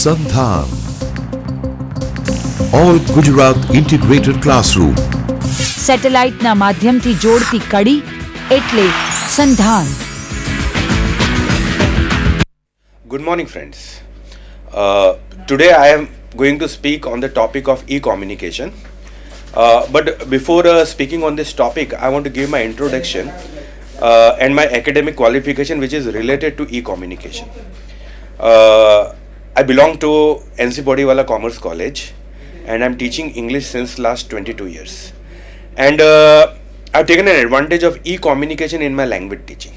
SANDHAN, All Gujarat Integrated Classroom. સેટેલાઇટના માધ્યમથી જોડતી કડી એટલે સંધાન. Good morning, friends. Today I am going to speak on the topic of e-communication. But before speaking on this topic, I want to give my introduction and my academic qualification, which is related to e-communication. I belong to NC Bodiwala Commerce College, and I'm teaching English since last 22 years. And I've taken an advantage of e-communication in my language teaching.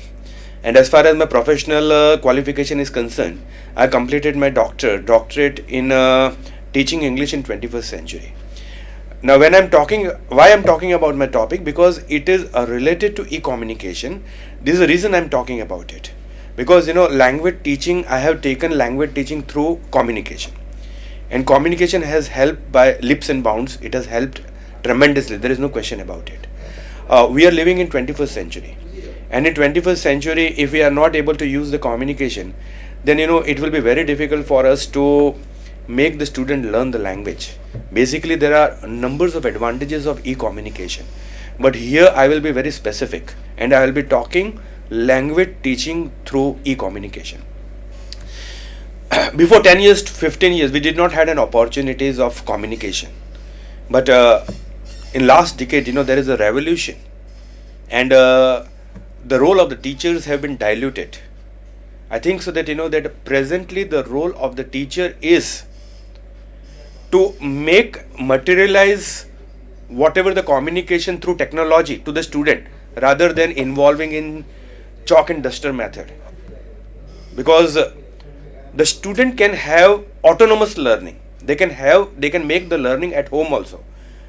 And as far as my professional qualification is concerned, I completed my doctorate in teaching English in 21st century. Now, why I'm talking about my topic, because it is related to e-communication. This is the reason I'm talking about it. Because, language teaching, I have taken language teaching through communication. And communication has helped by leaps and bounds. It has helped tremendously. There is no question about it. We are living in 21st century. And in 21st century, if we are not able to use the communication, then, it will be very difficult for us to make the student learn the language. Basically, there are numbers of advantages of e-communication. But here I will be very specific, and I will be talking language teaching through e-communication. Before 10 years to 15 years, we did not had an opportunities of communication. But in last decade, there is a revolution. And the role of the teachers have been diluted. I think so that, that presently the role of the teacher is to materialize whatever the communication through technology to the student, rather than involving in chalk and duster method. Because the student can have autonomous learning. They can make the learning at home also.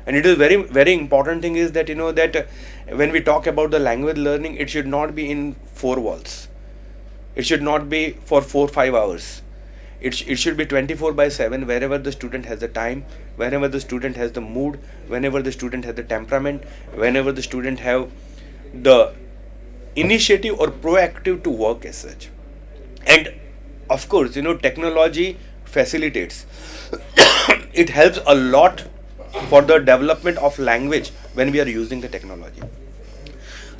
And it is very, very important thing is that, that when we talk about the language learning, it should not be in four walls. It should not be for 4-5 hours. It should be 24/7, wherever the student has the time, whenever the student has the mood, whenever the student has the temperament, whenever the student have the initiative or proactive to work as such. And of course, technology facilitates. It helps a lot for the development of language when we are using the technology.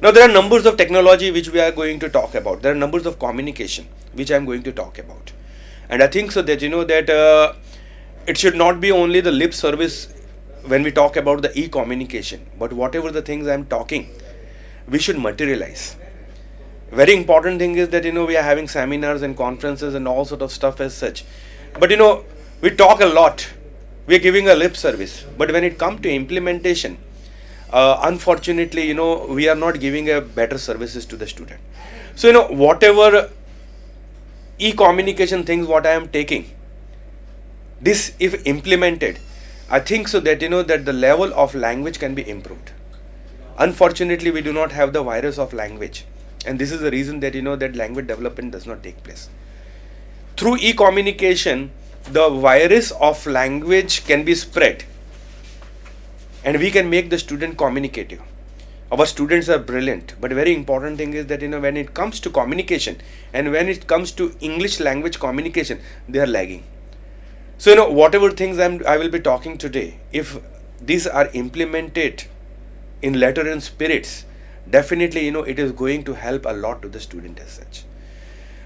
Now, there are numbers of technology which we are going to talk about. There are numbers of communication which I am going to talk about. And I think so that, that it should not be only the lip service when we talk about the e-communication, but whatever the things I am talking, we should materialize. Very important thing is that, we are having seminars and conferences and all sort of stuff as such. But, we talk a lot. We are giving a lip service. But when it comes to implementation, unfortunately, we are not giving a better services to the student. So, whatever e-communication things what I am taking, this if implemented, I think so that, that the level of language can be improved. Unfortunately, we do not have the virus of language. And this is the reason that, that language development does not take place. Through e-communication, the virus of language can be spread. And we can make the student communicative. Our students are brilliant. But very important thing is that, when it comes to communication and when it comes to English language communication, they are lagging. So, whatever things I will be talking today, if these are implemented in letter and spirits, definitely, it is going to help a lot to the student as such.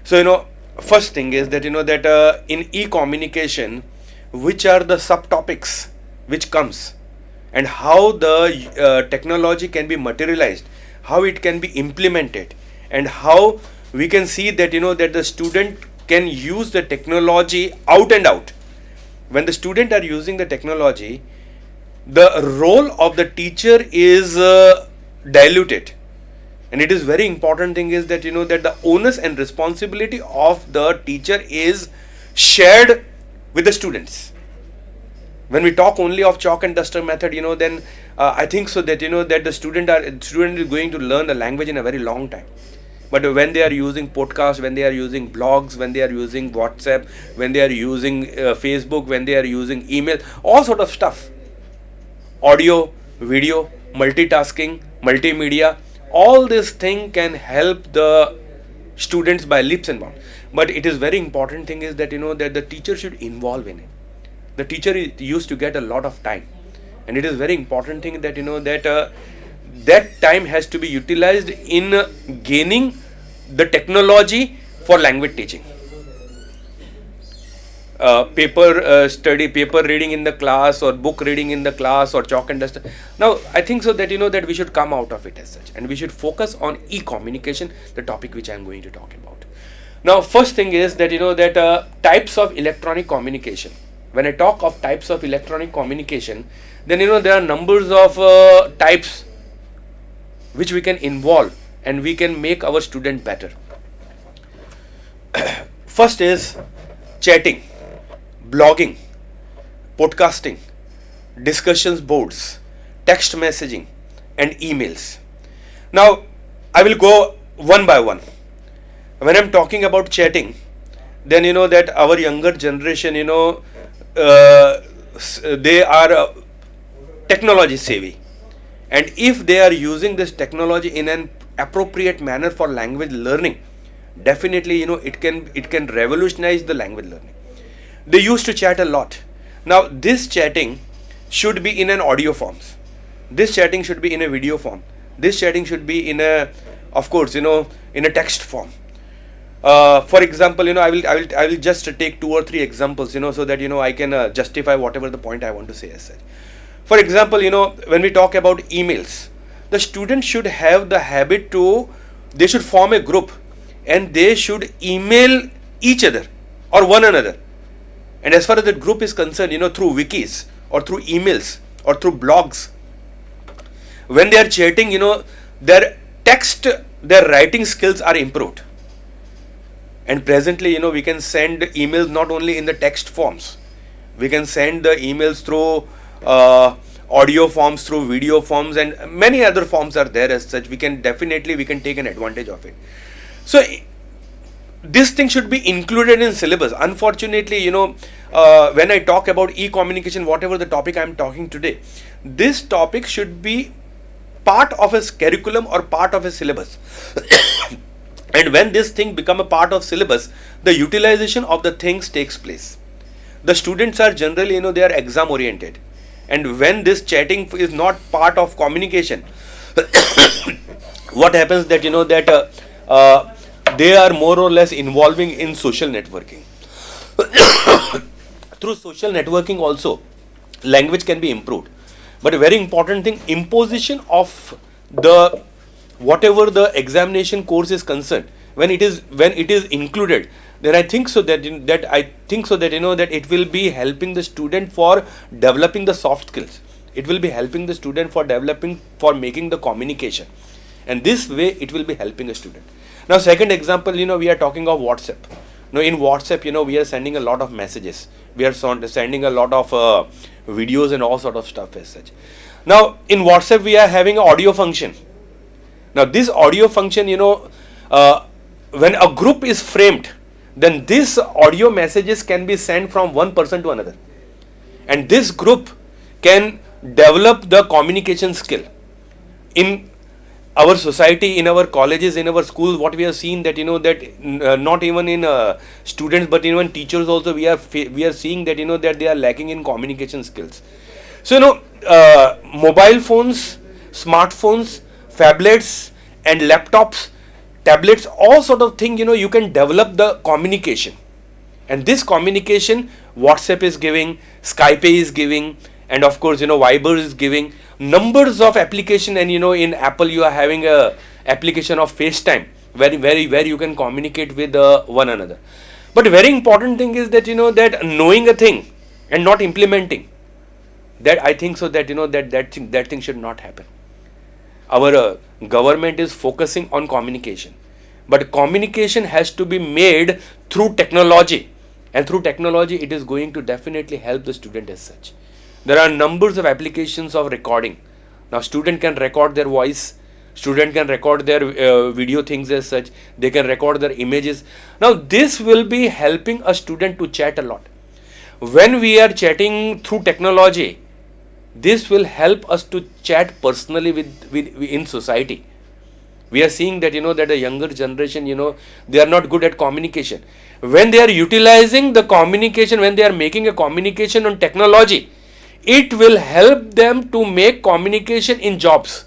So, first thing is that, that in e-communication, which are the subtopics which comes, and how the technology can be materialized, how it can be implemented, and how we can see that, that the student can use the technology out and out. When the student are using the technology, the role of the teacher is diluted. And it is very important thing is that, that the onus and responsibility of the teacher is shared with the students. When we talk only of chalk and duster method, then I think so that, that the student is going to learn the language in a very long time. But when they are using podcasts, when they are using blogs, when they are using WhatsApp, when they are using Facebook, when they are using email, all sort of stuff, audio, video, multitasking, multimedia, all this thing can help the students by leaps and bounds. but it is very important thing is that that the teacher should involve in it. The teacher used to get a lot of time, and it is very important thing that that time has to be utilized in gaining the technology for language teaching. Paper study, paper reading in the class, or book reading in the class, or chalk and dust. Now, I think so that that we should come out of it as such, and we should focus on e-communication, the topic which I am going to talk about. Now, first thing is that types of electronic communication. When I talk of types of electronic communication, then there are numbers of types which we can involve, and we can make our student better. First is chatting, blogging, podcasting, discussions boards, text messaging, and emails. Now, I will go one by one. When I'm talking about chatting, then that our younger generation, they are technology savvy, and if they are using this technology in an appropriate manner for language learning, definitely it can revolutionize the language learning. They used to chat a lot. Now this chatting should be in an audio forms. This chatting should be in a video form. This chatting should be in a, of course, in a text form. For example, I will just take 2 or 3 examples, so that I can justify whatever the point I want to say as such. For example, when we talk about emails, the students should have the habit they should form a group, and they should email each other or one another. And as far as the group is concerned, through wikis or through emails or through blogs, when they are chatting, their writing skills are improved. And presently, we can send emails not only in the text forms, we can send the emails through audio forms, through video forms, and many other forms are there as such. We can take an advantage of it. So this thing should be included in syllabus. Unfortunately, when I talk about e-communication, whatever the topic I am talking today, this topic should be part of a curriculum or part of a syllabus. And when this thing become a part of syllabus, the utilization of the things takes place. The students are generally, they are exam oriented, and when this chatting is not part of communication, what happens that they are more or less involving in social networking. Through social networking also, language can be improved. But a very important thing, imposition of the whatever the examination course is concerned, when it is included, then I think so that it will be helping the student for developing the soft skills. It will be helping the student for making the communication, and this way it will be helping a student. Now, second example, we are talking of WhatsApp. Now, in WhatsApp, we are sending a lot of messages. We are sending a lot of videos and all sort of stuff as such. Now, in WhatsApp, we are having an audio function. Now, this audio function, when a group is framed, then this audio messages can be sent from one person to another, and this group can develop the communication skill. In our society, in our colleges, in our schools, what we have seen that not even in students but even teachers also, we are seeing that that they are lacking in communication skills. So mobile phones, smartphones, phablets, and laptops, tablets, all sort of thing, you can develop the communication. And this communication, WhatsApp is giving, Skype is giving, and of course, Viber is giving numbers of application. And in Apple, you are having a application of FaceTime, where you can communicate with one another. But very important thing is that that knowing a thing and not implementing, that I think so that that thing should not happen. Our government is focusing on communication, but communication has to be made through technology, and through technology it is going to definitely help the student as such. There are numbers of applications of recording. Now, student can record their voice, student can record their video things as such, they can record their images. Now, this will be helping a student to chat a lot. When we are chatting through technology, this will help us to chat personally in society. We are seeing that, that the younger generation, they are not good at communication. When they are utilizing the communication, when they are making a communication on technology, it will help them to make communication in jobs.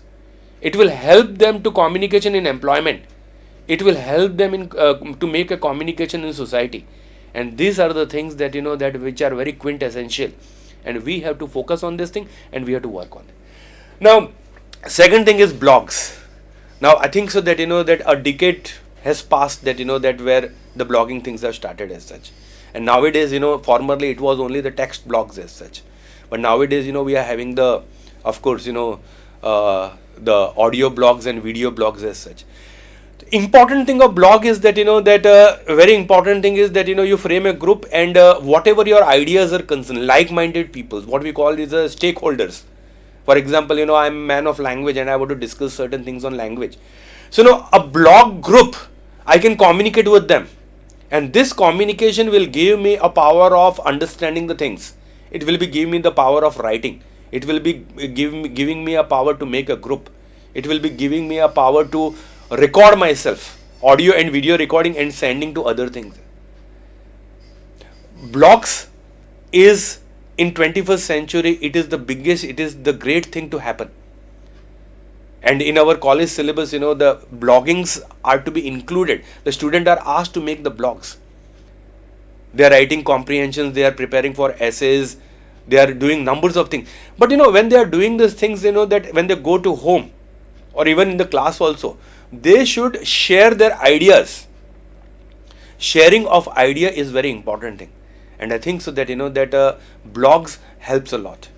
It will help them to communication in employment. It will help them in to make a communication in society. And these are the things that, that which are very quintessential. And we have to focus on this thing, and we have to work on it. Now, second thing is blogs. Now, I think so that, that a decade has passed that, that where the blogging things have started as such. And nowadays, formerly it was only the text blogs as such. But nowadays, we are having the, of course, the audio blogs and video blogs as such. The important thing of blog is that, very important thing is that, you frame a group, and whatever your ideas are concerned, like-minded people, what we call is stakeholders. For example, I'm a man of language and I want to discuss certain things on language. So, a blog group, I can communicate with them. And this communication will give me a power of understanding the things. It will be giving me the power of writing. It will be giving me a power to make a group. It will be giving me a power to record myself, audio and video recording, and sending to other things. Blogs is, in 21st century, it is the biggest, it is the great thing to happen. And in our college syllabus, the bloggings are to be included. The students are asked to make the blogs. They are writing comprehensions, they are preparing for essays, they are doing numbers of things. But when they are doing these things, that when they go to home or even in the class also, they should share their ideas. Sharing of idea is very important thing. And I think so that, that blogs helps a lot.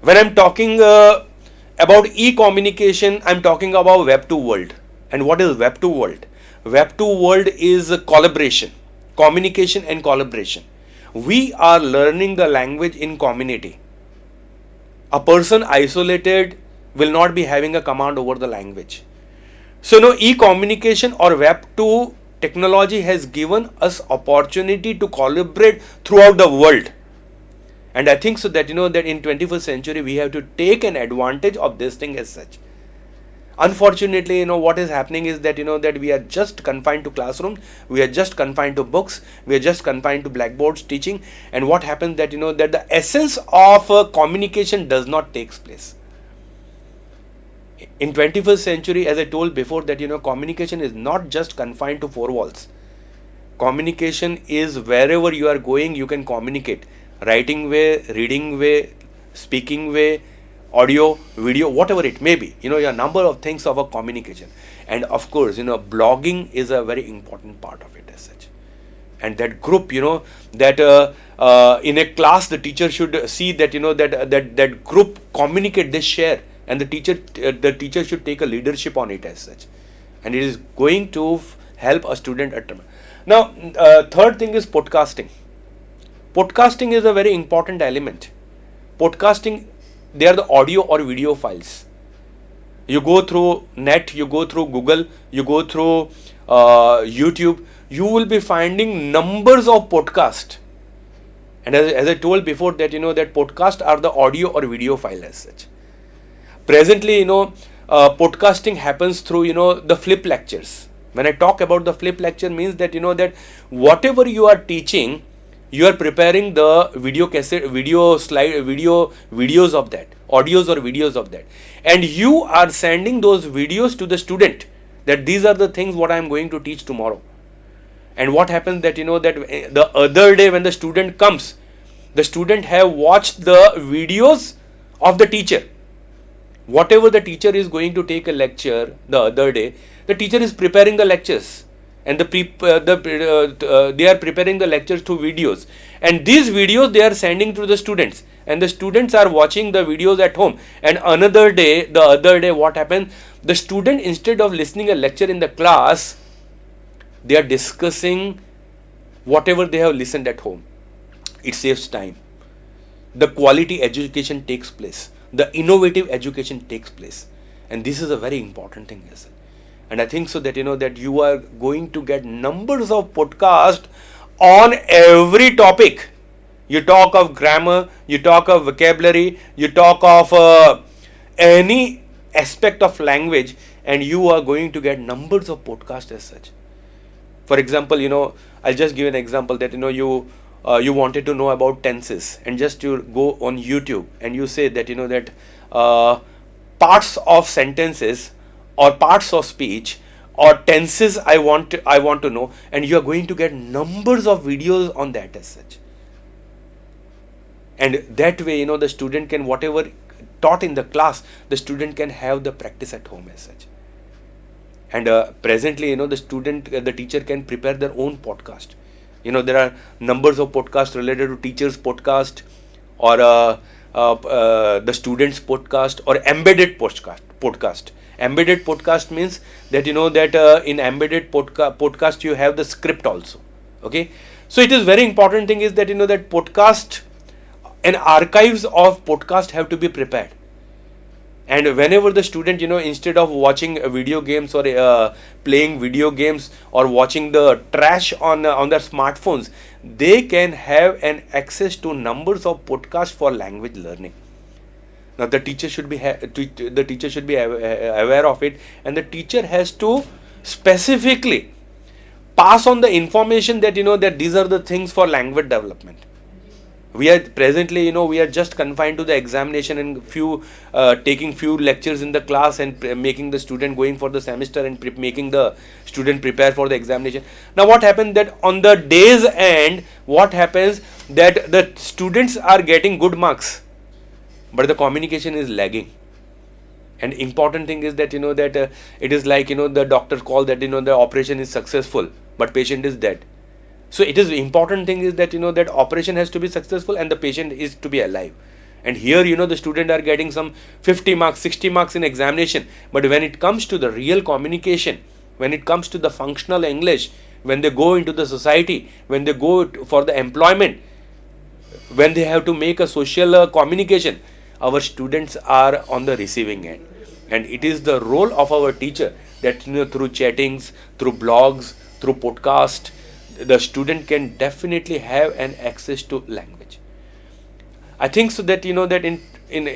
When I'm talking about e-communication, I'm talking about Web 2 world. And what is Web 2 world? Web 2 world is collaboration, communication and collaboration. We are learning the language in community. A person isolated will not be having a command over the language. So, e-communication or Web 2 technology has given us opportunity to collaborate throughout the world. And I think so that, that in 21st century, we have to take an advantage of this thing as such. Unfortunately, what is happening is that, that we are just confined to classroom, we are just confined to books, we are just confined to blackboards teaching. And what happens that, that the essence of communication does not take place. In 21st century, as I told before, that, communication is not just confined to four walls. Communication is wherever you are going, you can communicate. Writing way, reading way, speaking way, audio, video, whatever it may be. A number of things of a communication. And of course, blogging is a very important part of it as such. And that group, that in a class, the teacher should see that, that group communicate, they share. And the teacher should take a leadership on it as such. And it is going to help a student. Now, third thing is podcasting. Podcasting is a very important element. Podcasting, they are the audio or video files. You go through net, you go through Google, you go through YouTube, you will be finding numbers of podcasts. And as I told before that, that podcasts are the audio or video file as such. Presently, podcasting happens through, the flip lectures. When I talk about the flip lecture, means that, that whatever you are teaching, you are preparing the video cassette, video slide, videos of that, audios or videos of that. And you are sending those videos to the student that these are the things what I am going to teach tomorrow. And what happens that, that the other day when the student comes, the student have watched the videos of the teacher. Whatever the teacher is going to take a lecture the other day, the teacher is preparing the lectures, and they are preparing the lectures through videos, and these videos they are sending to the students, and the students are watching the videos at home. And the other day what happened, the student, instead of listening a lecture in the class, they are discussing whatever they have listened at home. It saves time. The quality education takes place. The innovative education takes place, and this is a very important thing. And I think so that that you are going to get numbers of podcasts on every topic. You talk of grammar, you talk of vocabulary, you talk of any aspect of language, and you are going to get numbers of podcasts as such. For example, I'll just give an example that you wanted to know about tenses, and just you go on YouTube and you say that that parts of sentences or parts of speech or tenses I want to know, and you are going to get numbers of videos on that as such. And that way, the student can, whatever taught in the class, the student can have the practice at home as such. And presently, the teacher can prepare their own podcast. There are numbers of podcasts related to teachers' podcast, or the students' podcast, or embedded podcast. Embedded podcast means that in embedded podcast you have the script also. Okay, so it is very important thing is that that podcast and archives of podcast have to be prepared. And whenever the student, instead of watching video games or playing video games or watching the trash on their smartphones, they can have an access to numbers of podcasts for language learning. Now the teacher should be aware of it, and the teacher has to specifically pass on the information that that these are the things for language development. We are presently, we are just confined to the examination and taking few lectures in the class and making the student going for the semester and making the student prepare for the examination. Now what happens that on the day's end, what happens that the students are getting good marks, but the communication is lagging. And important thing is that that it is like the doctor called that the operation is successful, but patient is dead. So it is important thing is that that operation has to be successful and the patient is to be alive. And here the student are getting some 50 marks, 60 marks in examination, but when it comes to the real communication, when it comes to the functional English, when they go into the society, when they go for the employment, when they have to make a social communication, our students are on the receiving end. And it is the role of our teacher that through chattings, through blogs, through podcast, the student can definitely have an access to language. I think so that that in